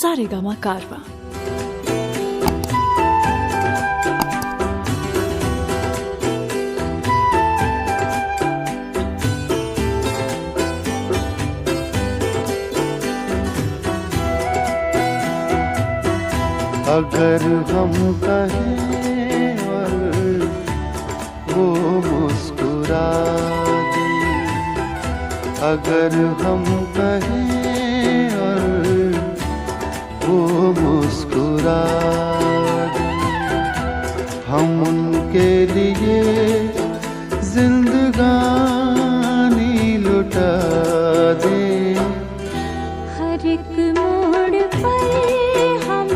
सारेगामा कारवां। अगर हम कहें और वो मुस्कुरा दे, अगर हम कहें और वो मुस्कुरा दे, हम उनके लिए जिंदगानी लुटा दे। हर एक मोड़ पर हम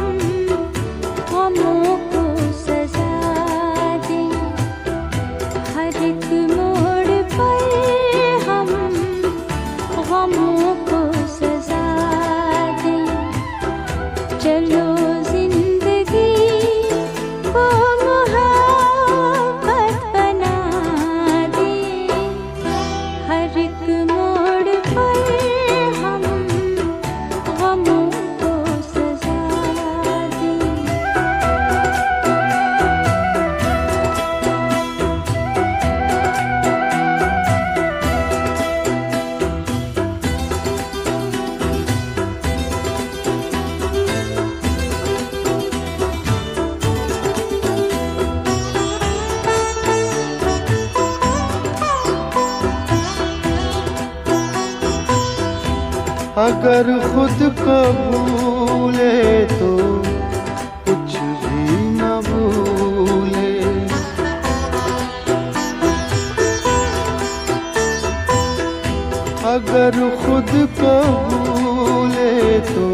गमों को सजा दे, हर एक मोड़ पर हम गमों को सजा दे। चलो जिंदगी को मोहब्बत बना दे, हर एक मोड़ पर हम गमों को सजा दे। अगर खुद को भूले तो कुछ भी न भूले, अगर खुद को भूले तो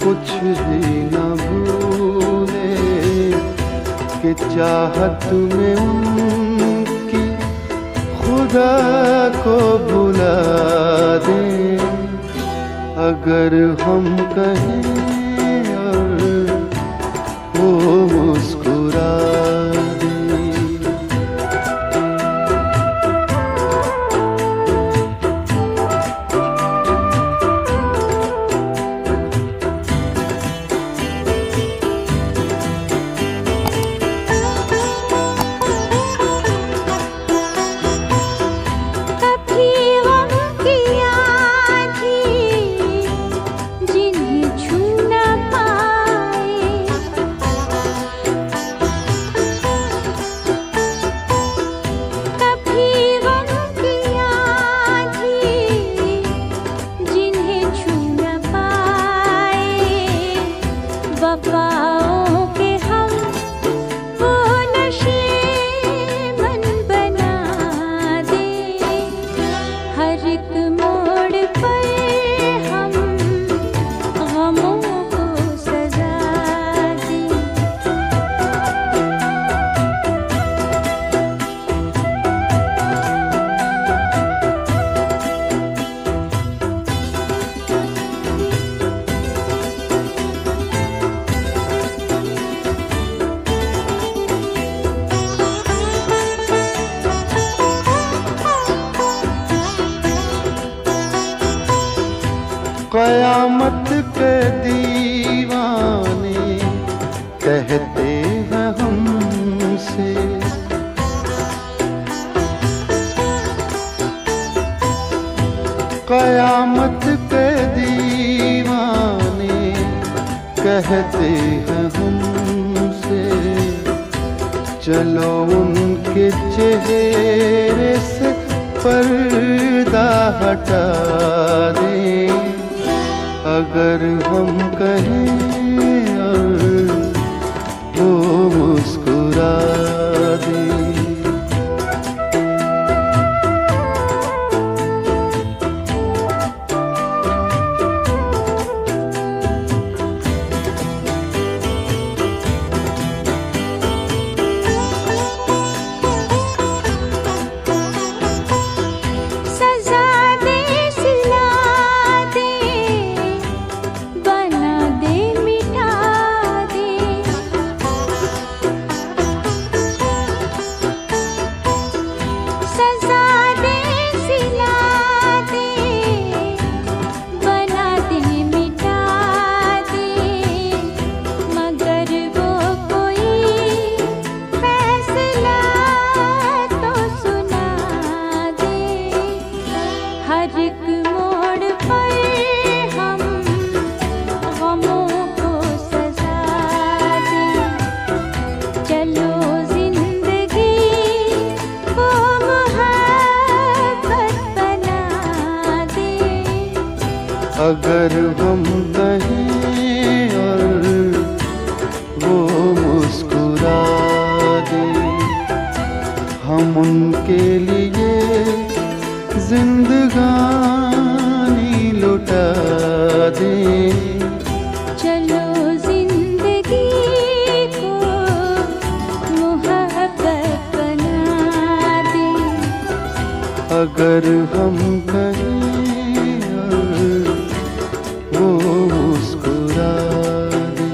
कुछ भी न भूले, कि चाहत में उनकी खुदा को भुला दे। अगर हम कहें और वो मुस्कुरा दे। कभी गम की आँधी जिन्हें छू न पाए, कभी गम की आँधी जिन्हें छू न पाए, वफाओं के हम वो नशे मन बना दे। हर एक मोड़ पर हम गमों को सजा दे। क़यामत के दीवाने कहते हैं हमसे, क़यामत के दीवाने कहते हैं हमसे, चलो उनके चेहरे से पर्दा हटा दें। अगर हम कहें और वो मुस्कुरा दे। सजा दे, सिला दे, बना दे, मिटा दे, हम उनके लिए जिंदगानी लुटा दें। चलो जिंदगी को मोहब्बत बना दें। अगर हम कहें और वो मुस्कुरा दे।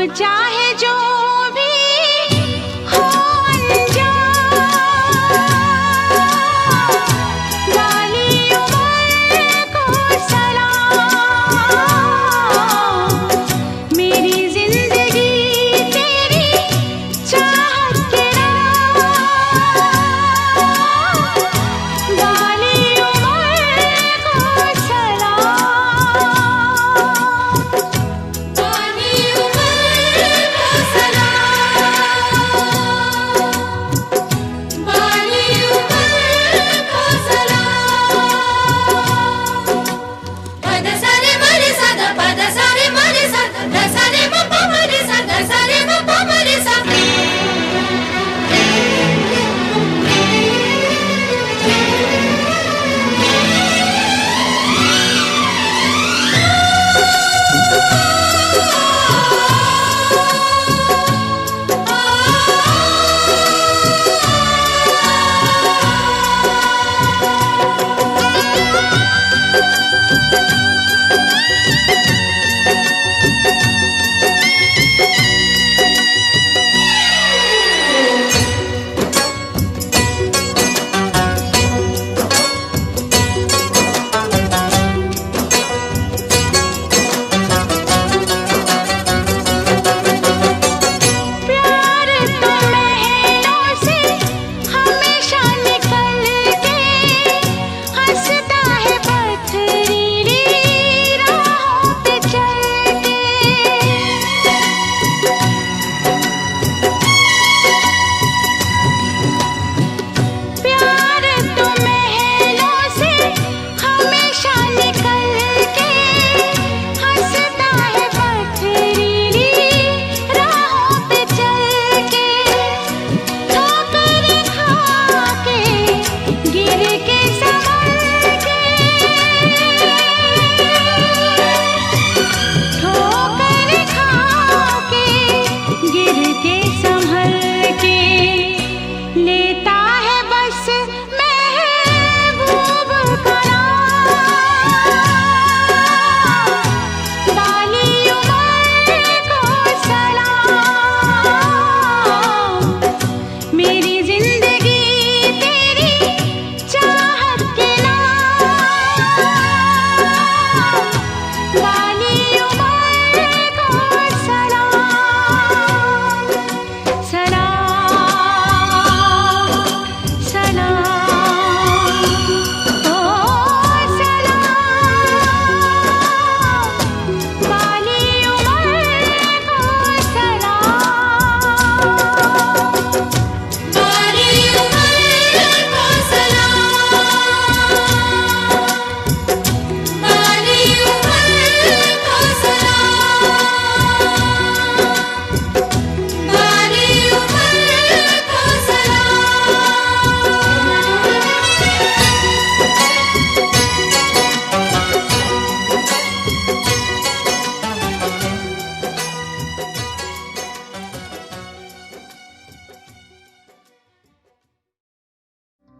चाहे जो भी हो अंजाम, वाली उम्र को सलाम। मेरी जिंदगी तेरी चाहत के नाम, वाली उम्र को सलाम। वाली उम्र को सलाम, वाली उम्र को सलाम। पद सारे मरे सदा, पद सारे मरे सदा, द सारे म प मरे सदा, सारे म प मरे सदा। प्यार तो महलों से हमेशा निकल के हंसता है पथरीली राहों पे चल के। प्यार तो महलों से हमेशा निकल के हंसता है पथरीली राहों पे चल के। ठोकर खा के गिर के संभल के, ठोकर खा के गिर के संभल के लेता है बस महबूब का नाम, वाली उम्र को सलाम। मेरी जिंदगी तेरी चाहत के नाम, वाली उम्र को सलाम। सलाम, सलाम, ओ सलाम, वाली उम्र को सलाम। वाली उम्र को सलाम, वाली उम्र को सलाम, वाली उम्र को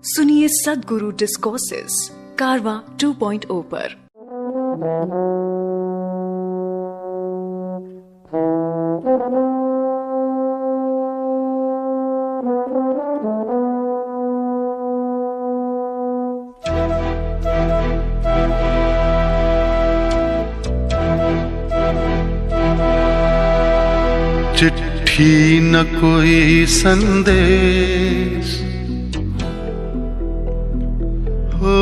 सुनिए सदगुरु डिस्कोर्सेस कारवा 2.0 पर। चिट्ठी न कोई संदेश हो,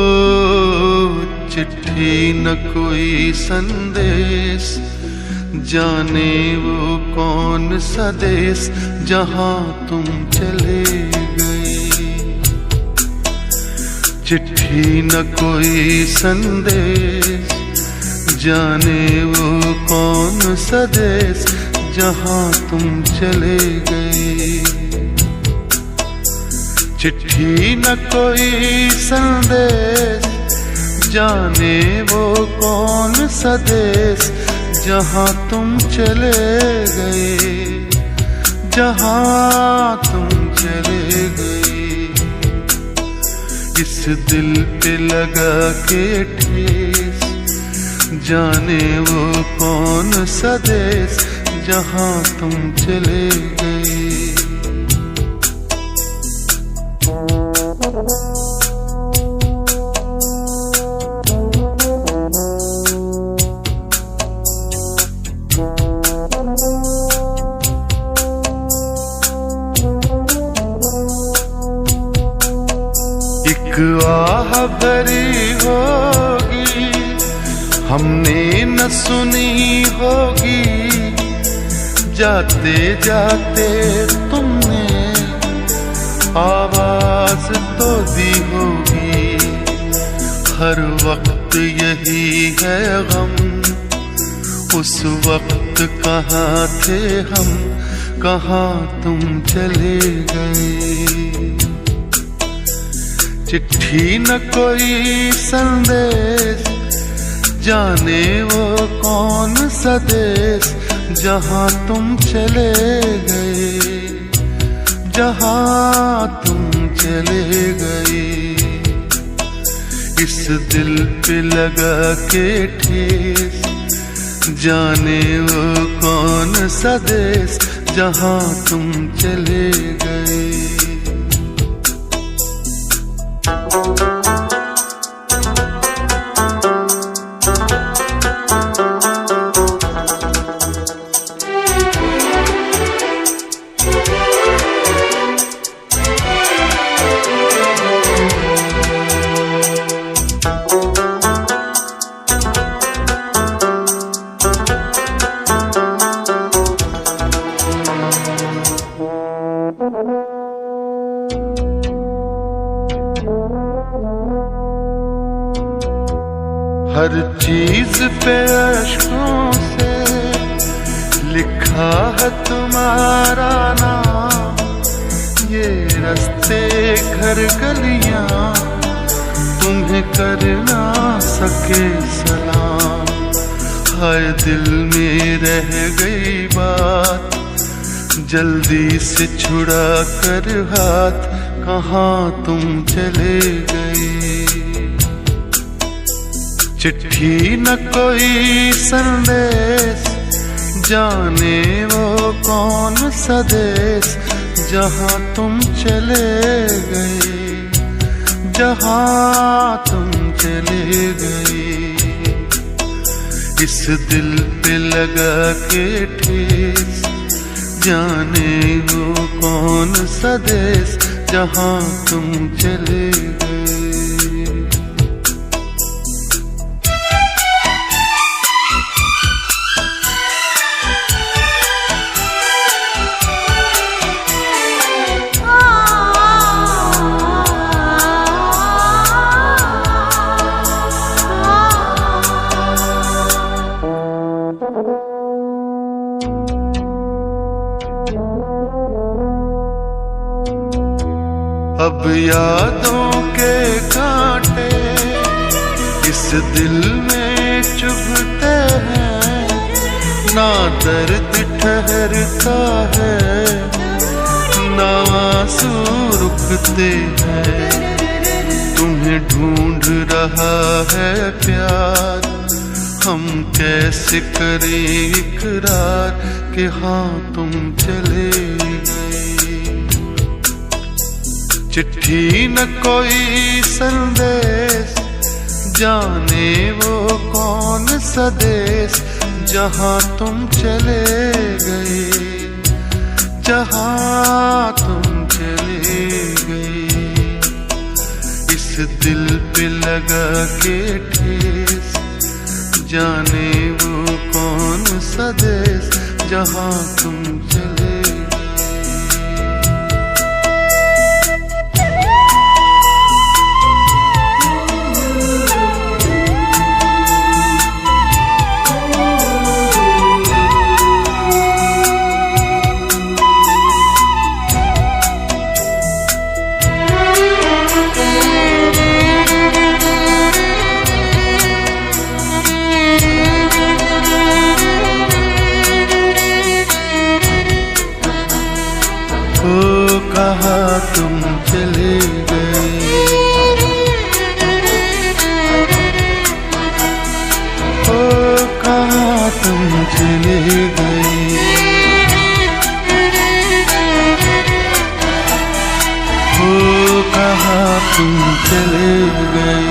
चिट्ठी न कोई संदेश, जाने वो कौन सा देश जहां तुम चले गए। चिट्ठी न कोई संदेश, जाने वो कौन सा देश जहां तुम चले गए। चिट्ठी न कोई संदेश, जाने वो कौन सा देश जहां तुम चले गए, जहां तुम चले गए। इस दिल पे लगा के ठेस, जाने वो कौन सा देश जहाँ तुम चले गए। एक आह भरी होगी हमने न सुनी होगी, जाते जाते तुमने आवाज तो दी होगी। हर वक्त यही है गम, उस वक्त कहाँ थे हम, कहाँ तुम चले गए। चिट्ठी न कोई संदेश, जाने वो कौन सा देश, जहाँ तुम चले गए, जहाँ तुम चले गए। इस दिल पे लगा के ठेस, जाने वो कौन सा देश, जहाँ तुम चले गए। हर चीज पे अश्कों से लिखा है तुम्हारा नाम, ये रास्ते घर गलियां तुम्हें कर ना सके सलाम। हाय दिल में रह गई बात, जल्दी से छुड़ा कर हाथ, कहाँ तुम चले गए। चिट्ठी न कोई संदेश, जाने वो कौन सा देश, जहाँ तुम चले गए, जहाँ तुम चले गए। इस दिल पे लगा के ठेस, जाने वो कौन सा देश, जहाँ तुम चले गए। अब यादों के कांटे इस दिल में चुभते हैं, ना दर्द ठहरता है, ना आंसू रुकते हैं। तुम्हें ढूंढ रहा है प्यार, हम कैसे करें इकरार कि हाँ तुम चले गए। चिट्ठी न कोई संदेश, जाने वो कौन सा देश, जहाँ तुम चले गए, जहाँ तुम चले गए। इस दिल पे लगा के ठेस, जाने वो कौन सा देश, जहाँ तुम चले। कहाँ तुम चले गए, ओ कहाँ तुम चले गए। तुम चले गए।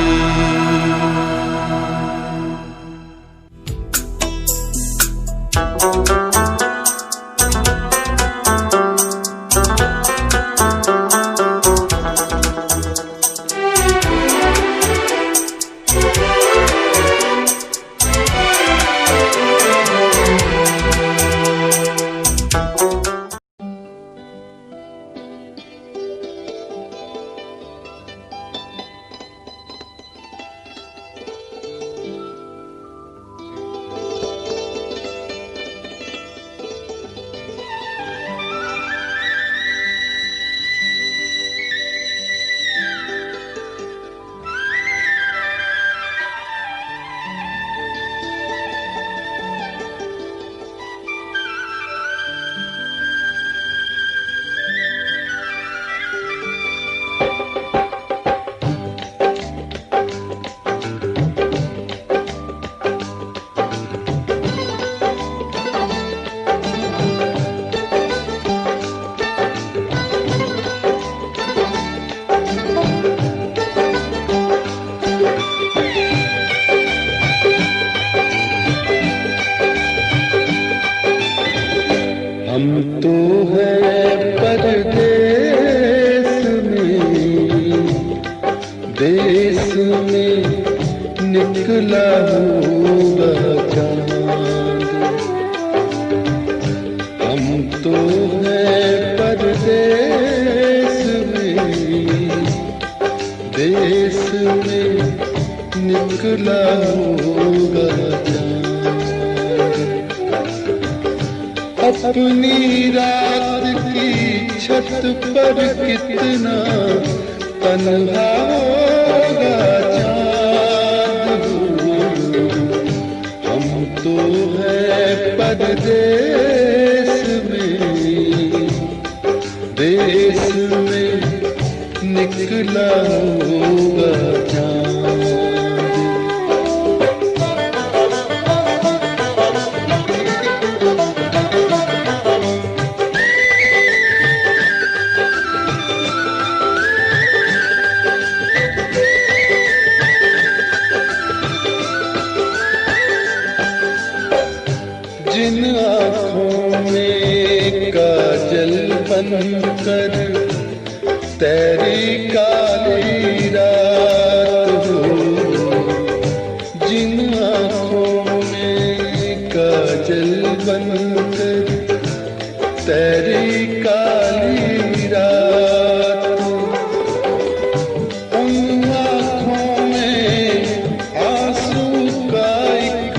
हम तो हैं परदेस में, देश में निकला होगा चांद। हम तो हैं परदेस में, देश में निकला होगा चांद। अपनी रात की छत पर कितना तन्हा होगा चाँद। हम तो हैं परदेस में, देश में निकला होगा चाँद। जिन आँखों में काजल बनकर तेरी काली रात हो, जिन आँखों में काजल बनकर तेरी काली रात हो, उन आँखों में आंसू का एक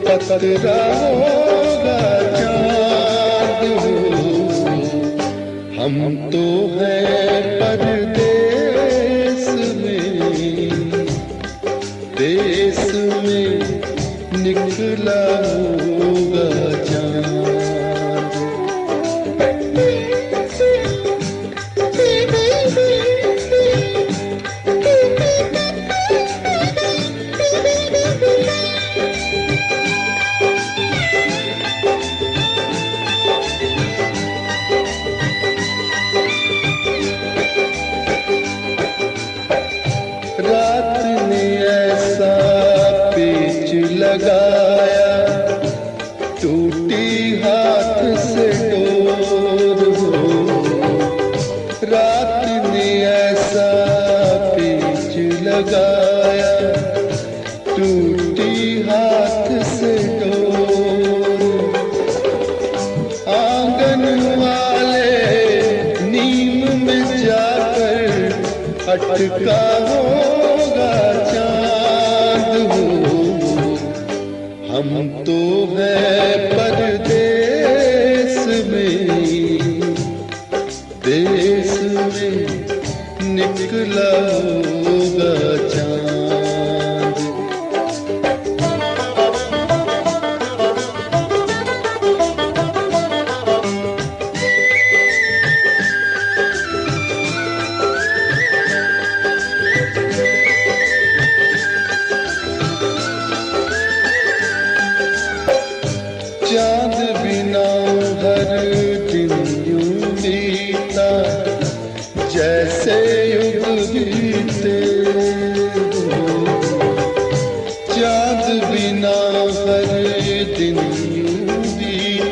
कतरा होगा चाँद। हम तो हैं परदेस में, देश में निकला होगा चाँद। रात ने ऐसा पेच लगाया, टूटी हाथ से डोर हो। रात ने ऐसा पेच लगाया, टूटी हाथ से डोर। आंगन वाले नीम में जाकर अटका होगा चाँद हो। हम तो हैं परदेस में, देश में निकला होगा चाँद। चाँद बिना हर दिन यूं बीता, जैसे युग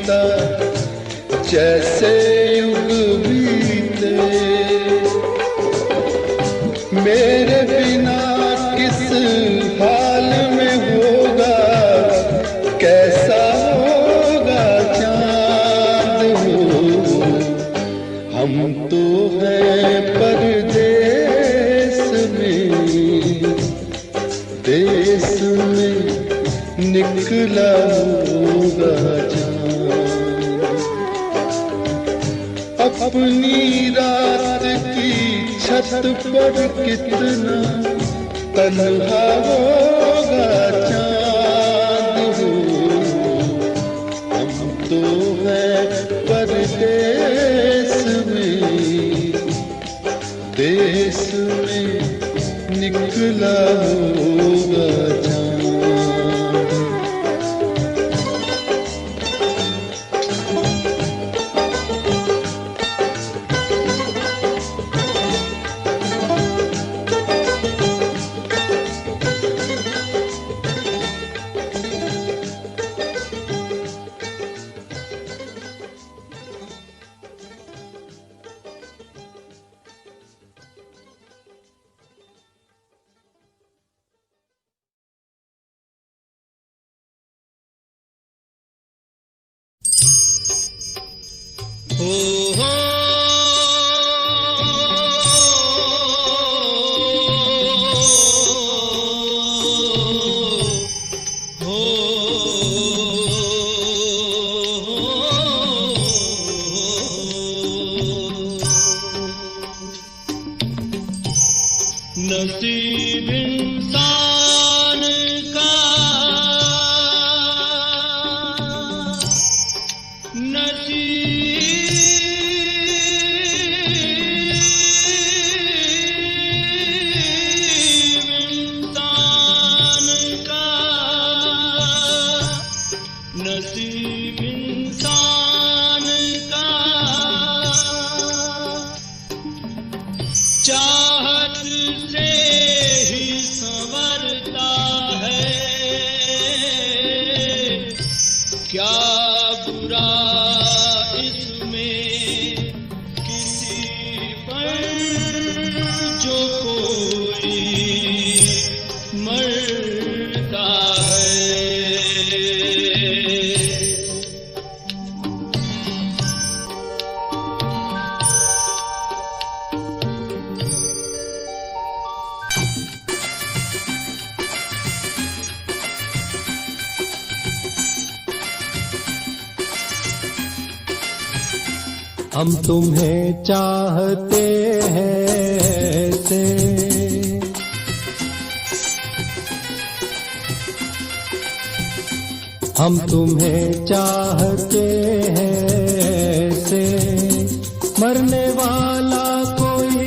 बीता जैसे युग बीते, मेरे बिना किस हाल में होगा, कैसा होगा चांद हो। हम तो हैं परदेस में, देश में निकला होगा चांद। अपनी रात की छत पर कितना तन्हा होगा चांद हो। हम तो हैं परदेस में, देश में निकला होगा चांद। नसीब इंसान का नसीब इंसान का चाहत से ही संवरता है। क्या बुरा इसमें किसी पर जो कोई मरता है। हम तुम्हें चाहते हैं ऐसे, हम तुम्हें चाहते हैं ऐसे, मरने वाला कोई,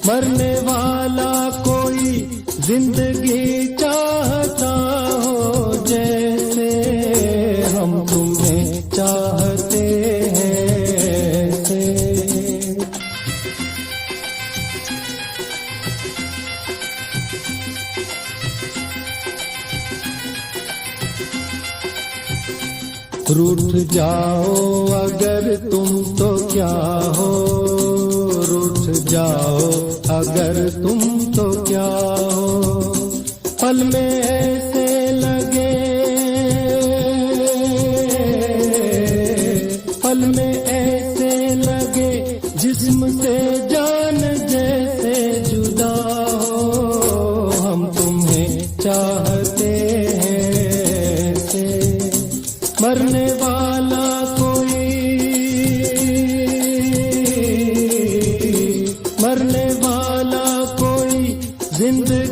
मरने वाला कोई जिंदगी चाहता हो जैसे। हम तुम्हें चाहते हैं ऐसे। रूठ जाओ अगर तुम तो क्या हो, रूठ जाओ अगर तुम तो क्या हो। पल में ऐसे लगे, पल में ऐसे लगे जिस्म से जान जैसे जुदा हो। हम तुम्हें चाहते हैं ऐसे, मरने वाला कोई, मरने वाला कोई जिंदगी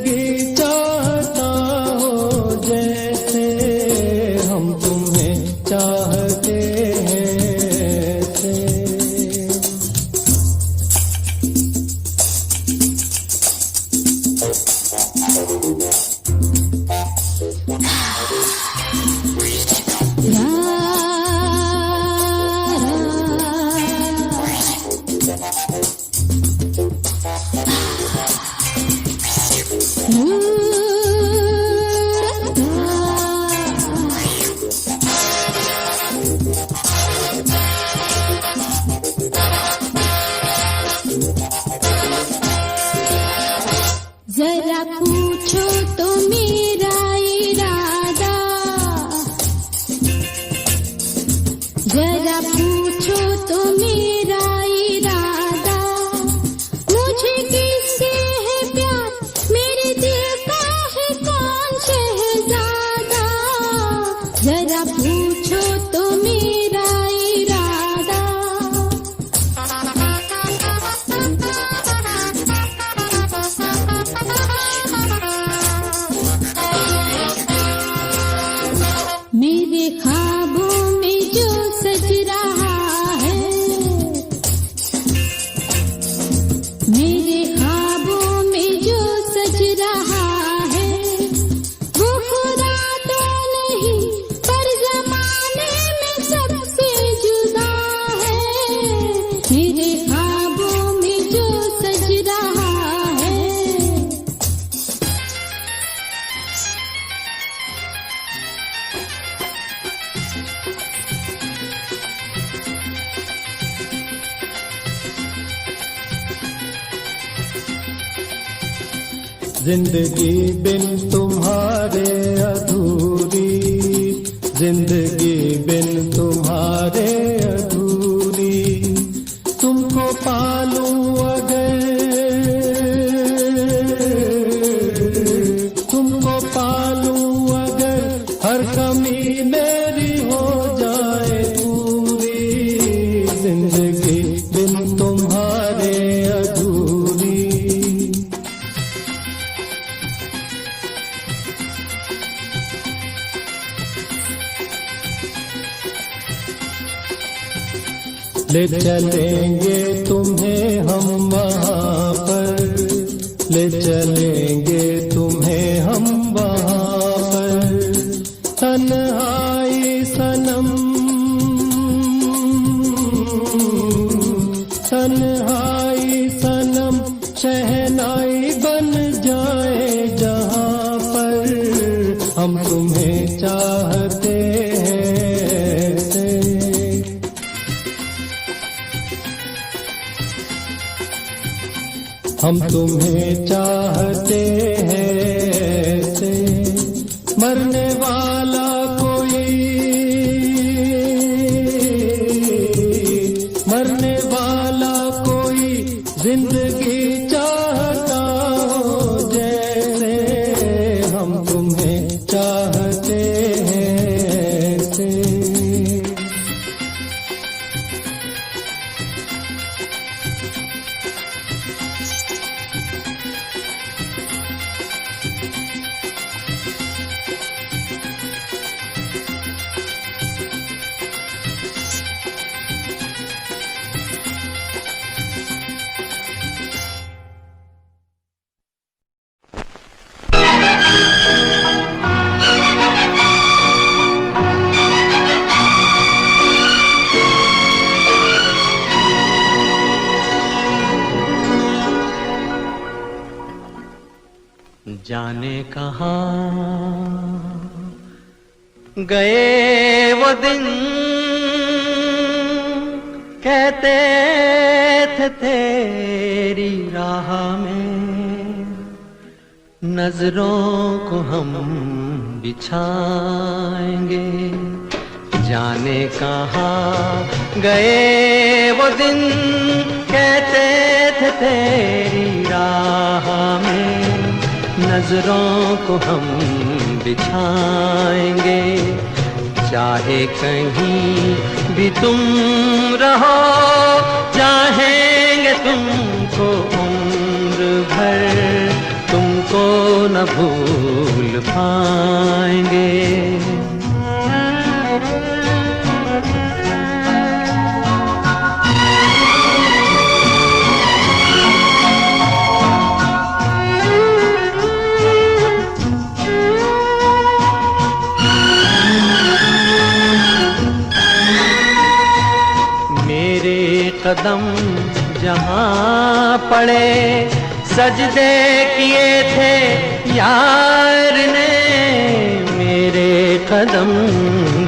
जिंदगी बिन तुम्हारे अधूरी, जिंदगी बिन तुम्हारे अधूरी। तुमको पालूं अगर, तुमको पालूं अगर, हर कमी मेरी हो जाए पूरी। जिंदगी बिन तुम्हारे अधूरी। ले चलेंगे तुम्हें हम वहाँ पर, ले चलेंगे तुम्हें हम वहाँ पर। तन्हाई सनम, तन्हाई सनम शहनाई बन जाए जहाँ पर। हम तुम्हें चाहते हैं ऐसे, हम तुम्हें चाहते हैं ऐसे। मरने वाला कोई, मरने वाला कोई जिंदगी चाहता हो जैसे। हम तुम्हें चाहते हैं ऐसे। जाने कहाँ गए वो दिन, कहते थे तेरी राह में नजरों को हम बिछाएंगे। जाने कहाँ गए वो दिन, कहते थे तेरी राह में नजरों को हम बिछाएंगे। चाहे कहीं भी तुम रहो, चाहेंगे तुमको उम्र भर, तुमको न भूल पाएंगे। कदम जहाँ पड़े सजदे किए थे यार ने। मेरे कदम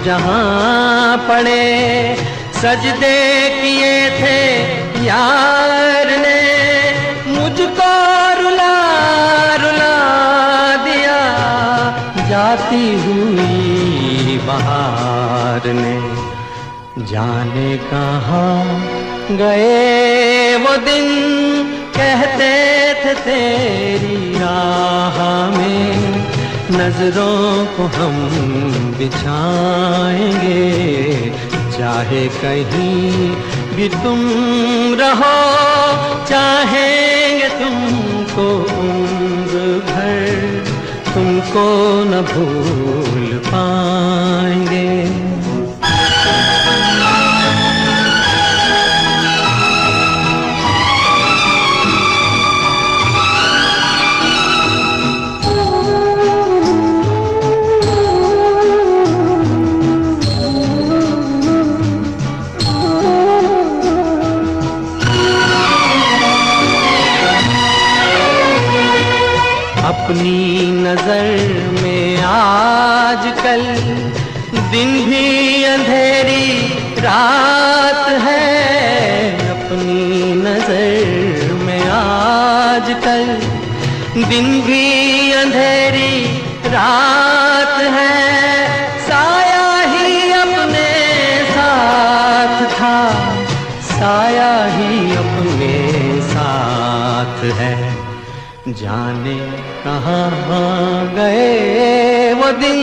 जहाँ पड़े सजदे किए थे यार ने। मुझको रुला रुला दिया जाती हुई बहार ने। जाने कहाँ गए वो दिन, कहते थे तेरी राह में नजरों को हम बिछाएंगे। चाहे कहीं भी तुम रहो, चाहेंगे तुमको उम्र भर, तुमको न भूल पाएंगे। अपनी नजर में आजकल दिन भी अंधेरी रात है। अपनी नजर में आजकल दिन भी अंधेरी रात है, साया ही अपने साथ था, साया ही अपने साथ है। जाने कहाँ गए वो दिन,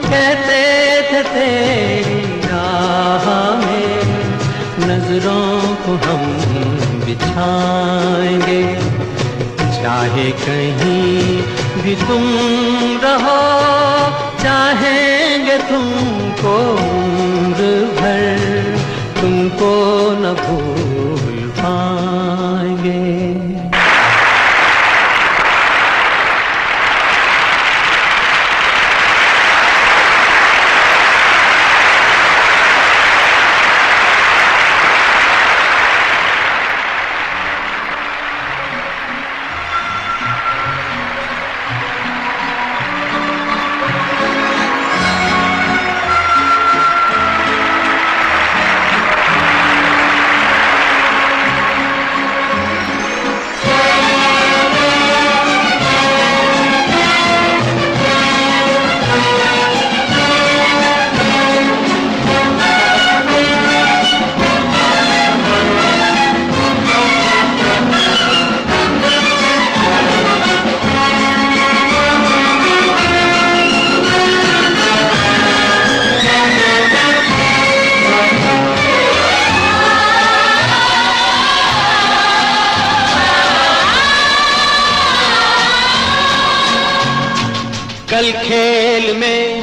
कहते थे तेरी राह में नजरों को हम बिछाएंगे। चाहे कहीं भी तुम रहो, चाहेंगे तुमको उम्र भर, तुमको न भूल पाएंगे। कल खेल में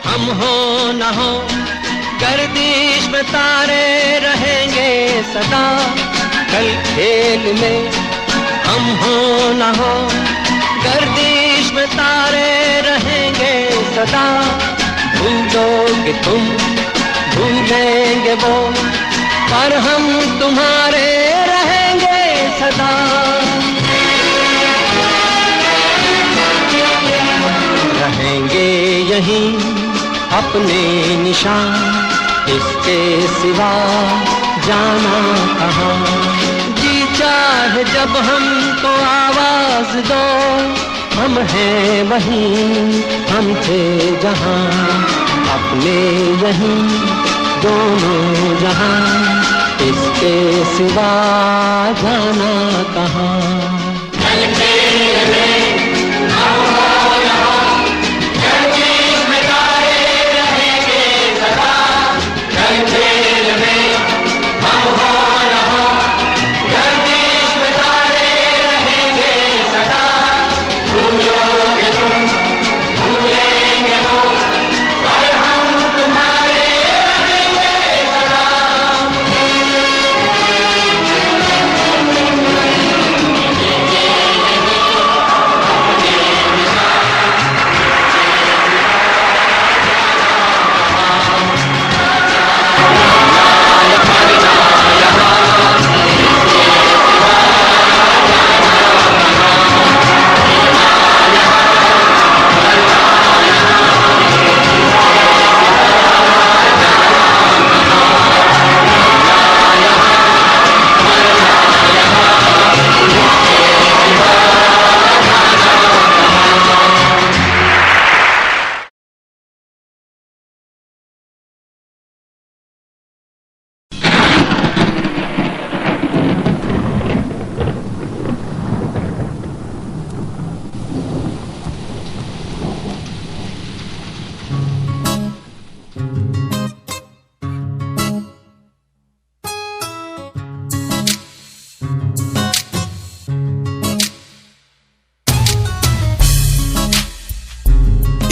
हम हो न हो, गर्दिश में तारे रहेंगे सदा। कल खेल में हम हो न हो, गर्दिश में तारे रहेंगे सदा। भूलोगे तुम, भूलेंगे वो, पर हम तुम्हारे रहेंगे सदा। रहेंगे यहीं अपने निशान, इसके सिवा जाना कहाँ। जी चाहे जब हमको आवाज दो, हम हैं वहीं, हम थे जहाँ, अपने यहीं दोनों जहाँ, इसके सिवा जाना कहाँ।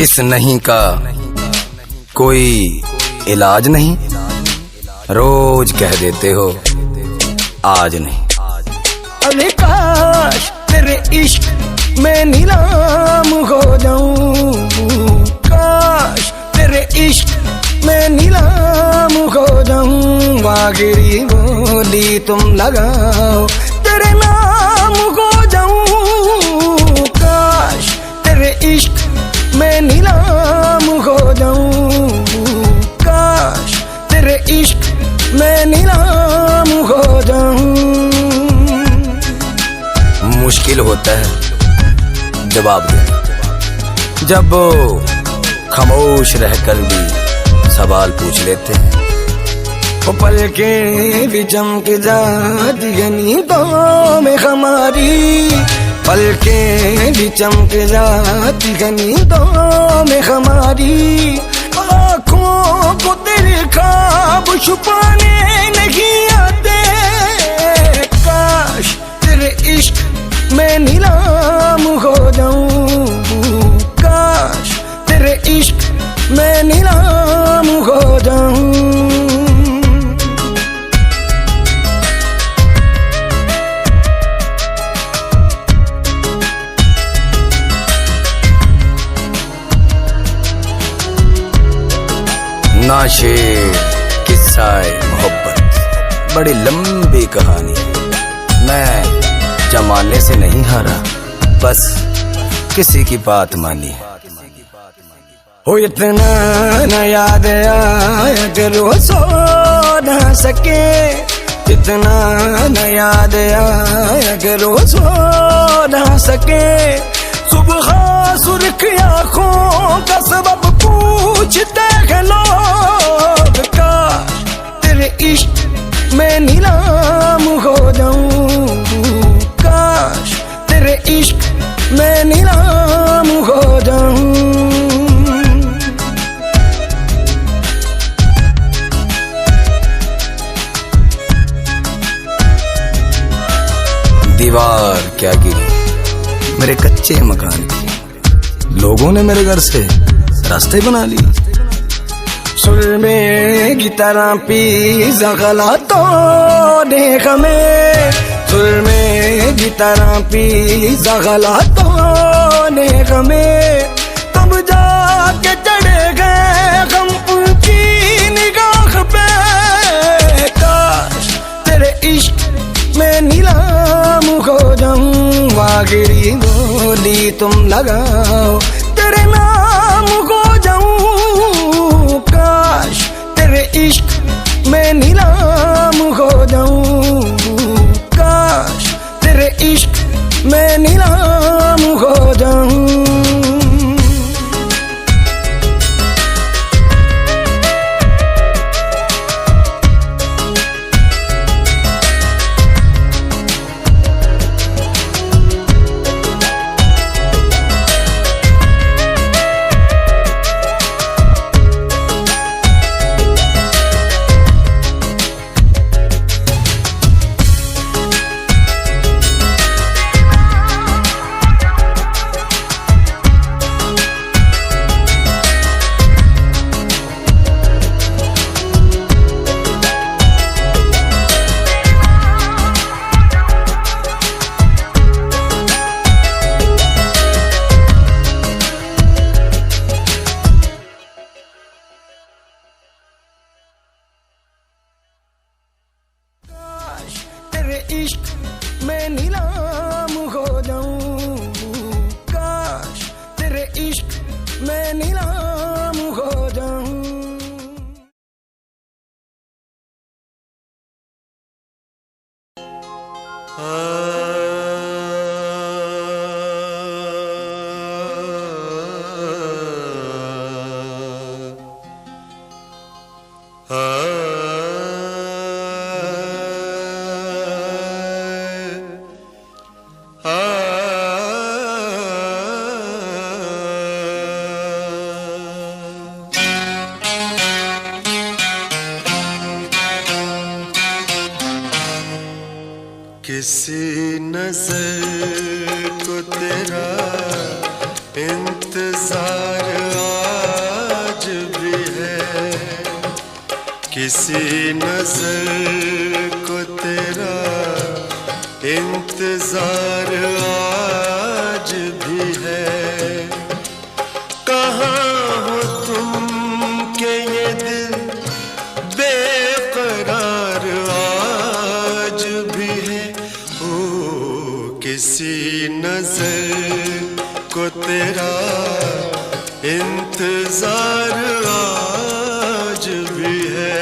इस नहीं का कोई इलाज नहीं, रोज कह देते हो आज नहीं। अरे काश तेरे इश्क में नीलाम हो जाऊं, काश तेरे इश्क में नीलाम हो जाऊं। आखिरी बोली तुम लगाओ, तेरे नाम हो जाऊं। काश तेरे इश्क मैं नीलाम हो जाऊं, काश तेरे इश्क में नीलाम हो जाऊं। मुश्किल होता है जवाब देना। जब वो खामोश रहकर भी सवाल पूछ लेते हैं। वो पलके भी चमक जाती है नींदों में हमारी, पलके भी चमक जाती है नींदों में हमारी। आँखों को तेरे ख्वाब छुपाने नहीं आते, काश तेरे इश्क में नीलाम हो जाऊं, काश तेरे इश्क में नीलाम हो जाऊं। नाशे किस्साए मोहब्बत बड़ी लंबी कहानी है। मैं जमाने से नहीं हारा, बस किसी की बात मानी है। हो इतना न याद आया करो सो न सके, इतना न याद आया करो सो न सके। सुबह सुर्ख आँखों का सबब पूछते हैं लोग, काश तेरे इश्क में नीलाम हो जाऊं, काश तेरे इश्क में नीलाम हो जाऊं। दीवार क्या गिरी मेरे कच्चे मकान की, लोगों ने मेरे घर से रास्ते बना लिए। सुरमे की तरह पीसा गलातों ने हमें, सुरमे की तरह पीसा गलातों ने हमें। तब जाके चढ़े गए हम उनकी निगाह पे, काश तेरे इश्क में नीलाम हो जाऊं। वागिरी बोली तुम लगाओ, तेरे नाम हो जाऊं, काश तेरे इश्क में नीलाम हो जाऊं, काश तेरे इश्क में नीलाम हो जाऊं। इश्क में नीलाम हो जाऊं, काश तेरे इश्क में नीलाम हो जाऊं। किसी नजर को तेरा इंतजार आज भी है, किसी नजर को तेरा इंतजार आज भी है। कहाँ हो तुम के ये दिल बेकरार आज भी है। किसी नजर को तेरा इंतजार आज भी है।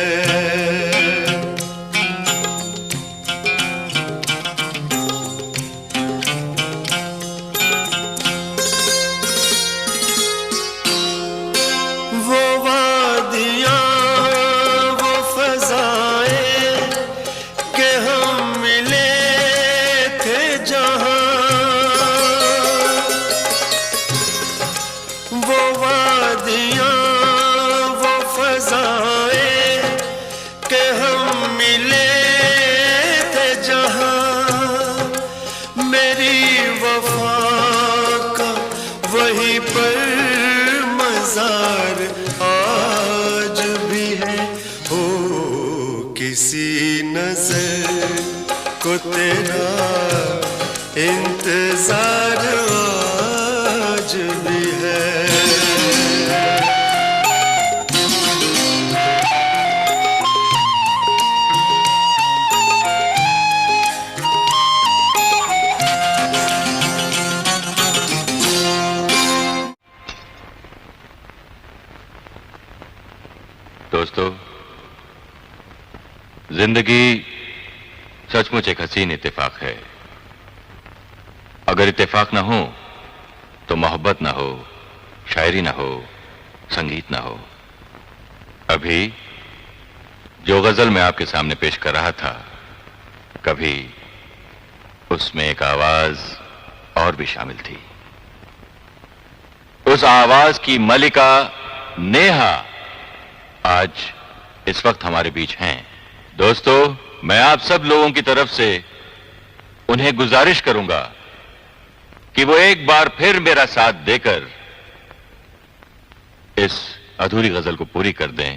यार आज भी है। हो किसी नजर को तेरा इंतजार आज भी है। दोस्तों, जिंदगी सचमुच एक हसीन इत्तेफाक है। अगर इत्तेफाक ना हो तो मोहब्बत ना हो, शायरी ना हो, संगीत ना हो। अभी जो गजल मैं आपके सामने पेश कर रहा था, कभी उसमें एक आवाज और भी शामिल थी। उस आवाज की मलिका नेहा आज इस वक्त हमारे बीच हैं। दोस्तों, मैं आप सब लोगों की तरफ से उन्हें गुजारिश करूंगा कि वो एक बार फिर मेरा साथ देकर इस अधूरी गजल को पूरी कर दें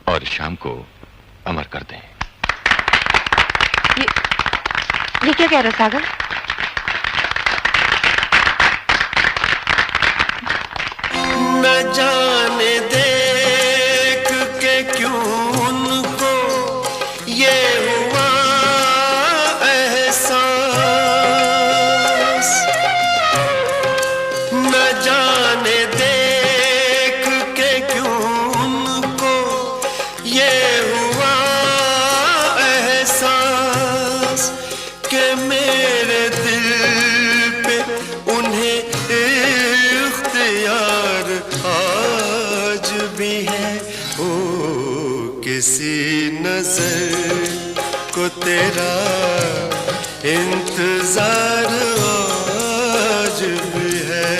और शाम को अमर कर दें। ये क्या कह रहा सागर? न जाने देख के क्यों उनको ये हुआ एहसास, न जाने देख के क्यों उनको ये हुआ एहसास कि मेरे दिल पे उन्हें इख्तियार आज भी है। ओ किसी नजर को तेरा इंतजार आज भी है।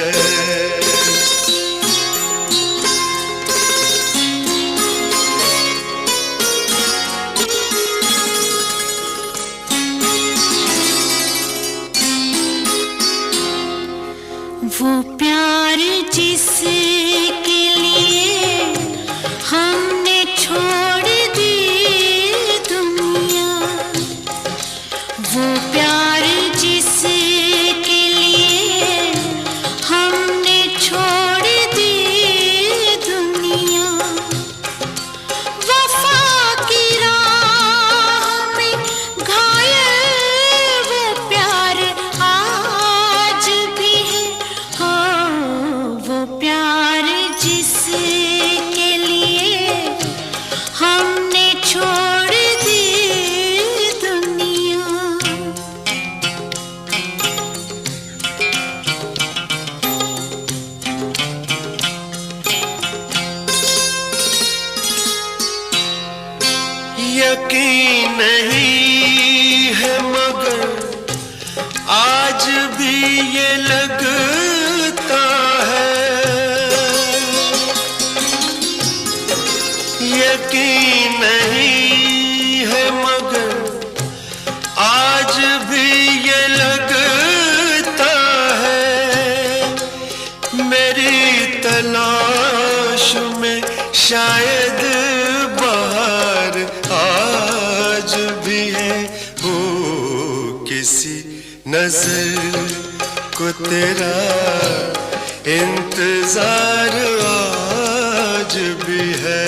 वो प्यार जिसके लिए हमने छोड़ दी दुनिया, वो प्यार जिसके लिए हमने छोड़ दी दुनिया, वफा की राह में घायल वो प्यार आज भी है। हो वो प्यार जिसके लिए हमने छोड़ दी दुनिया। यकीन नहीं है मगर आज भी ये लगता है। यकीन नहीं है मगर आज भी ये लगता है। मेरी तलाश में शायद बाहर आज भी है। हो किसी नजर को तेरा इंतजार आज भी है।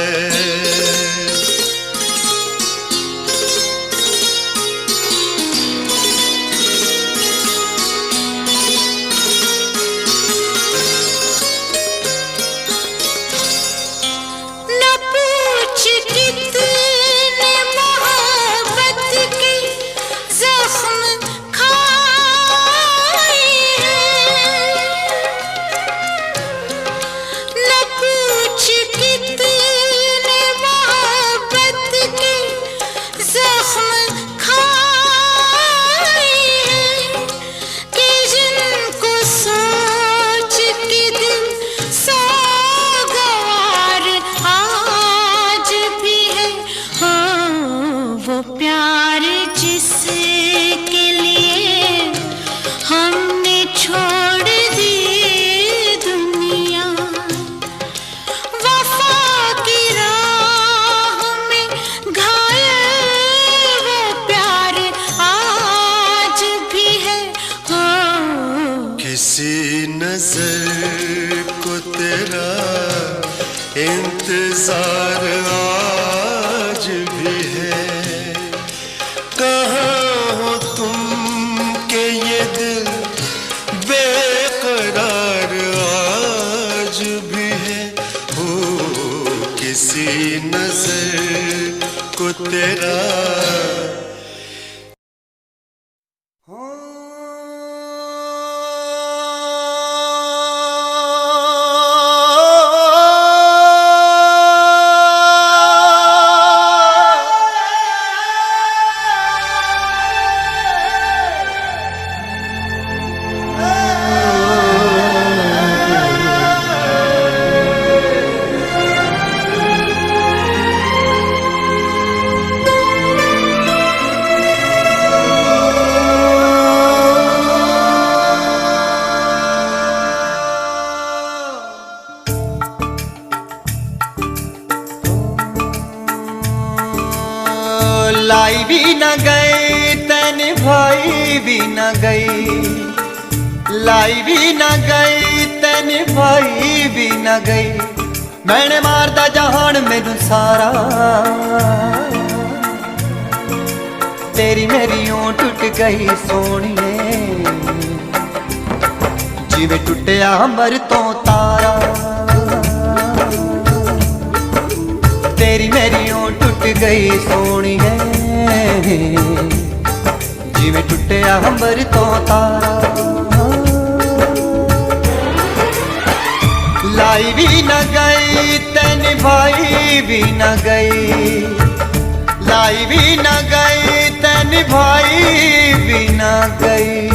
न पूछ कितने मोहब्बत के जख्म खाए हैं, न पूछ कितने इंतजार आज भी है। कहाँ हो तुम के ये दिल बेकरार आज भी है। हो किसी नजर को तेरा लाई भी न गई तन भाई भी न गई, लाई भी न गई तन भाई भी न गई। मैंने मारदा जहान मैनू सारा, तेरी मेरी ओं टुट गई सोनिए, जिवें टुटिया अंबर तो तारा। तेरी मेरी ओं टुट गई सोनिए, जिवें टुटिया अंबर तो तारा। लाई भी न गई तन भाई भी न गई, लाई भी न गई तन भाई भी न गई।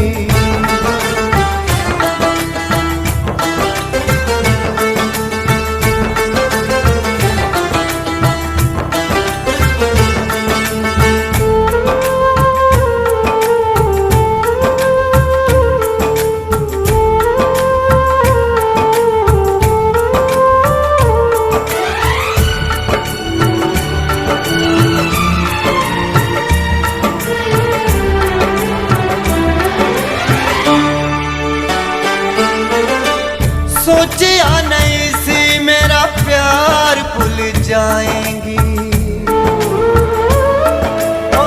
सोचिया नहीं सी मेरा प्यार भूल जाएंगी, ओ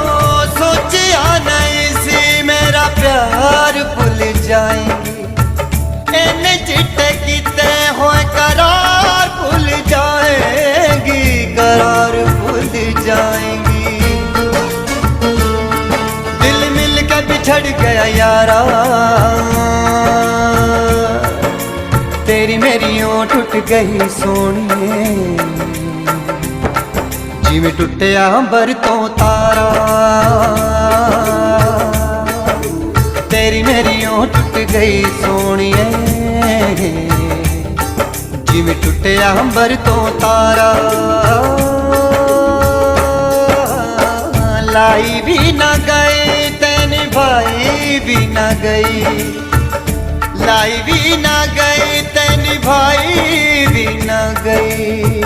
सोचिया नहीं सी मेरा प्यार भूल जाएंगी। इन्ने चिट्टे किते होए करार भूल जाएंगी, करार भूल जाएंगी। दिल मिल के बिछड़ गया यारा, तेरी मेरी ओं टुट गई सोनिए, जिवें टुटिया अंबर तो तारा। तेरी मेरी ओं टुट गई सोनिए, जिवें टुटिया अंबर तो तारा। लाई भी न गई तन भाई भी न गई, लाई भी न गई तन भाई भी न गई।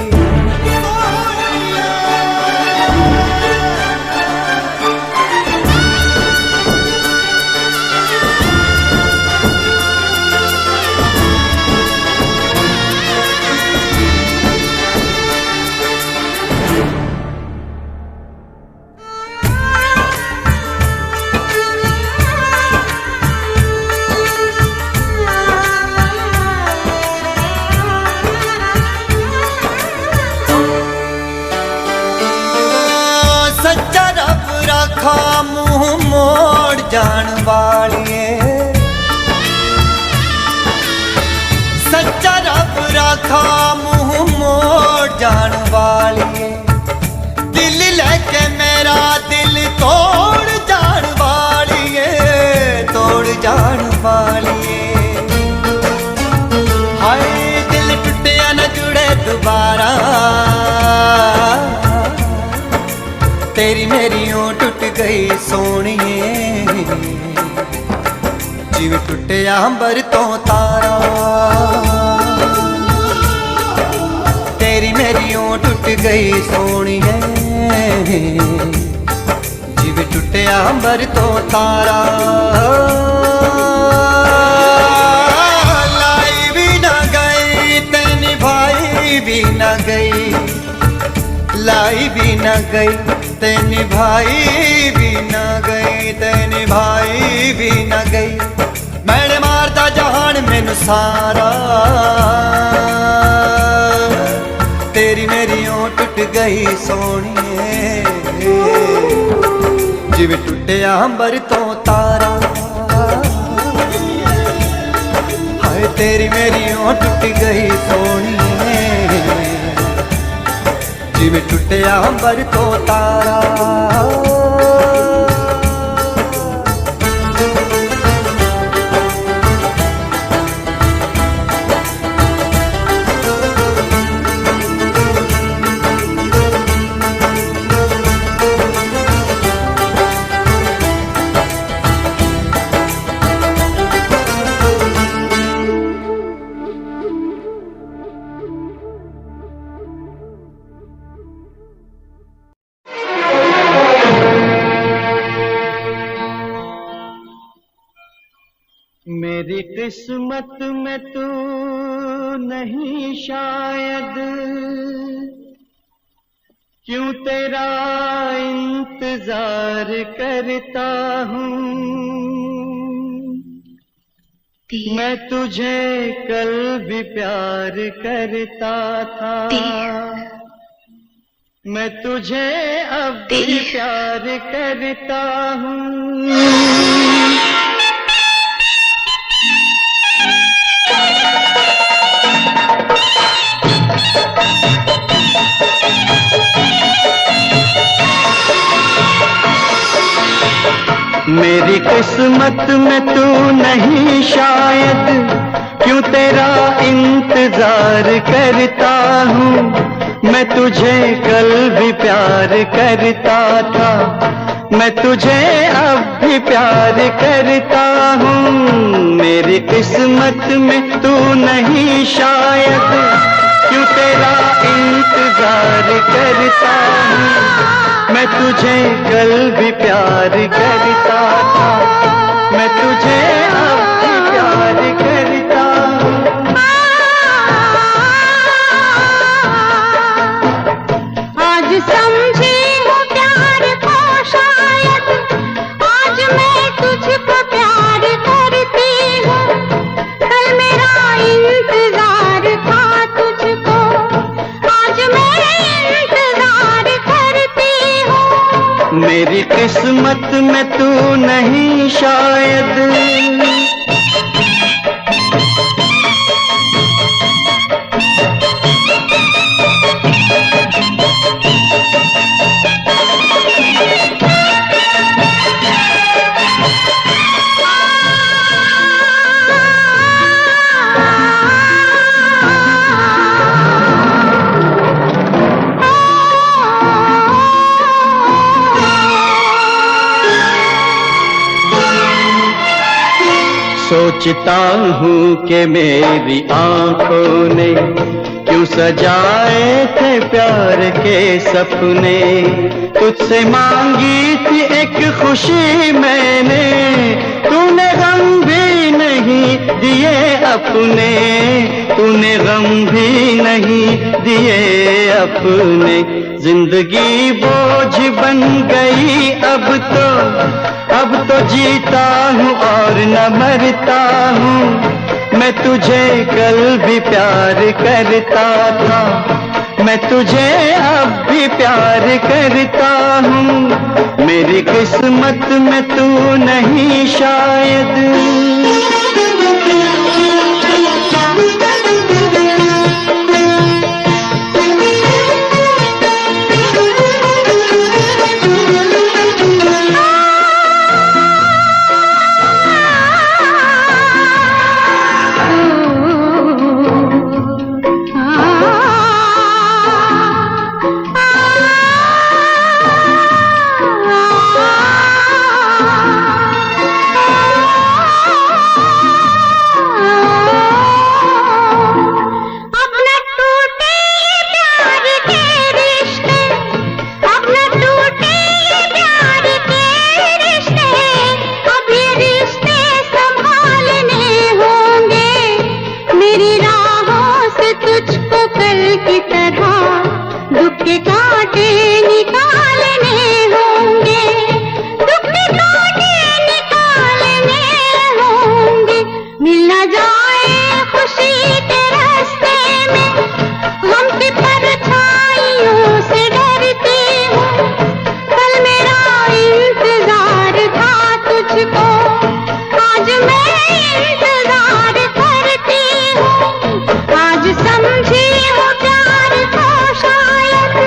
सच्चा रब रखा मुंह मोड़ जान वालिए, सच्चा रब रखा मुंह मोड़ जान वालिए। दिल लेके मेरा दिल तोड़ जान वालिए, तोड़ जान वालिए। हाय दिल टूटिया न जुड़े दोबारा, तेरी मेरी ओं टुट गई सोनिए, जिवें टुटिया अंबर तो तारा। तेरी मेरी ओं टुट गई सोनिए, जिवें टुटिया अंबर तो तारा। लाई भी न गई तन भाई भी न गई, लाई भी न गई, ते निभाई भी न गई, ते निभाई भी न गई। मैंने मारता जहान मैनू सारा, तेरी मेरी ओं टुट गई सोनिए, जिवें टुटिया अंबर तो तारा। हाय तेरी मेरी ओं टुट गई सोनिए, जिवें टुटिया अंबर तो तारा। मेरी किस्मत में तू नहीं शायद, क्यों तेरा इंतजार करता हूँ। मैं तुझे कल भी प्यार करता था, मैं तुझे अब भी प्यार करता हूँ। मेरी किस्मत में तू नहीं शायद, क्यों तेरा इंतजार करता हूँ। मैं तुझे कल भी प्यार करता था, मैं तुझे अब भी प्यार करता हूँ। मेरी किस्मत में तू नहीं शायद, क्यों तेरा इंतजार करता हूँ। मैं तुझे कल भी प्यार करता था, मैं तुझे अब भी प्यार करता हूँ। आज समझी हूँ प्यार को शायद, आज मैं तुझको प्यार करती हूँ। कल मेरा इंतजार था तुझको, आज मैं इंतजार करती हूँ। मेरी किस्मत में तू नहीं शायद। सोचता हूँ कि मेरी आंखों ने क्यों सजाए थे प्यार के सपने। तुझसे मांगी थी एक खुशी मैंने, तूने गम भी नहीं दिए अपने, तूने गम भी नहीं दिए अपने। जिंदगी बोझ बन गई अब तो जीता हूँ और न मरता हूँ। मैं तुझे कल भी प्यार करता था, मैं तुझे अब भी प्यार करता हूँ। मेरी किस्मत में तू नहीं शायद। की तरह दुख के कांटे निकालने होंगे, दुख के कांटे निकालने होंगे। मिल न जाए खुशी के रास्ते में, गम की परछाइयों से डरती हूँ। कल मेरा इंतजार था तुझको, आज मैं इंतजार करती हूँ। आज समझी हो प्यार को शायद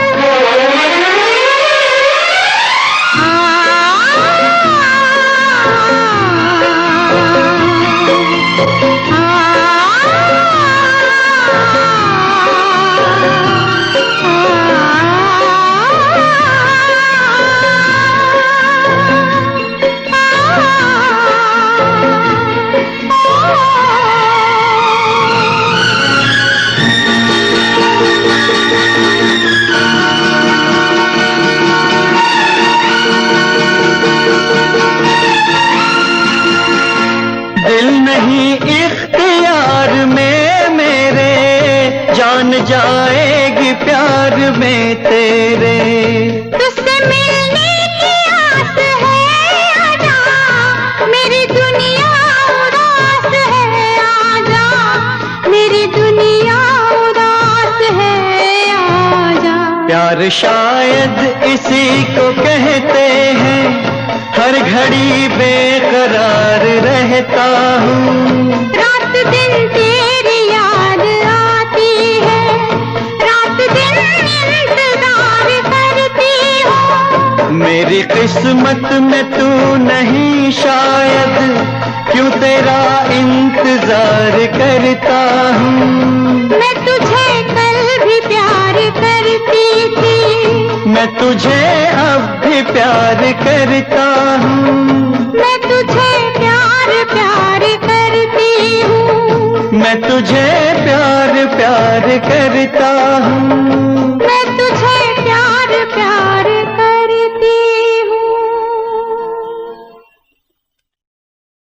दिल नहीं इख्तियार में मेरे, जान जाएगी प्यार में तेरे। तुझसे मिलने की आस है, आजा मेरी दुनिया उदास है, आजा मेरी दुनिया उदास है, आजा। प्यार शायद इसी को कहते हैं, हर घड़ी बेकरार रहता हूँ। रात दिन तेरी याद आती है, रात दिन इंतजार करती हूँ। मेरी किस्मत में तू नहीं शायद, क्यों तेरा इंतजार करता हूँ। मैं तुझे कल भी प्यार करती थी, मैं तुझे अब भी प्यार करता हूँ। मैं तुझे प्यार प्यार करती हूँ। मैं तुझे प्यार प्यार करता हूँ।